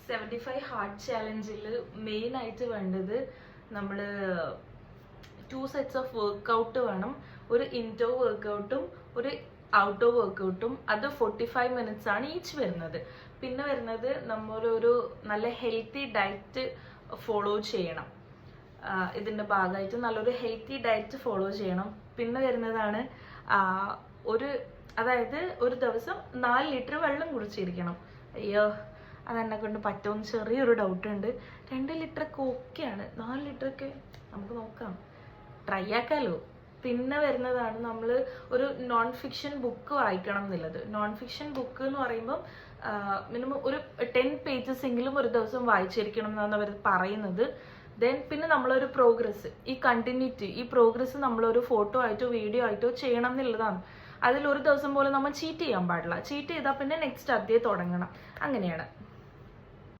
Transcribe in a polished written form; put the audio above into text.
75 heart ചാലഞ്ചിൽ main ആയിട്ട് വേണ്ടത് നമ്മൾ 2 സെറ്റ്സ് ഓഫ് വർക്കൗട്ട് വേണം. ഒരു ഇൻഡോർ വർക്കൗട്ടും ഒരു ഔട്ട്ഡോർ വർക്കൗട്ടും. അത് 45 മിനിറ്റ്സ് ആണ് ഈച്ച് വരുന്നത്. പിന്നെ വരുന്നത് നമ്മളൊരു നല്ല ഹെൽത്തി ഡയറ്റ് ഫോളോ ചെയ്യണം. ഇതിൻ്റെ ഭാഗമായിട്ട് നല്ലൊരു ഹെൽത്തി ഡയറ്റ് ഫോളോ ചെയ്യണം. പിന്നെ വരുന്നതാണ് അതായത് ഒരു ദിവസം 4 ലിറ്റർ വെള്ളം കുടിച്ചിരിക്കണം. അയ്യോ, അതെന്നെ കൊണ്ട് പറ്റുമെന്ന് ചെറിയൊരു ഡൗട്ട് ഉണ്ട്. 2 ലിറ്ററൊക്കെ ഓക്കെയാണ്, 4 ലിറ്ററൊക്കെ നമുക്ക് നോക്കാം, ട്രൈ ആക്കാമല്ലോ. പിന്നെ വരുന്നതാണ് നമ്മൾ ഒരു നോൺ ഫിക്ഷൻ ബുക്ക് വായിക്കണം എന്നുള്ളത്. നോൺ ഫിക്ഷൻ ബുക്ക് എന്ന് പറയുമ്പം മിനിമം ഒരു 10 പേജസ് എങ്കിലും ഒരു ദിവസം വായിച്ചിരിക്കണം എന്നാണ് അവർ പറയുന്നത്. പിന്നെ നമ്മളൊരു പ്രോഗ്രസ്, ഈ കണ്ടിന്യൂറ്റി, ഈ പ്രോഗ്രസ് നമ്മളൊരു ഫോട്ടോ ആയിട്ടോ വീഡിയോ ആയിട്ടോ ചെയ്യണം എന്നുള്ളതാണ്. അതിൽ ഒരു ദിവസം പോലും നമ്മൾ ചീറ്റ് ചെയ്യാൻ പാടില്ല. ചീറ്റ് ചെയ്താൽ പിന്നെ നെക്സ്റ്റ് അതേ തുടങ്ങണം. അങ്ങനെയാണ്.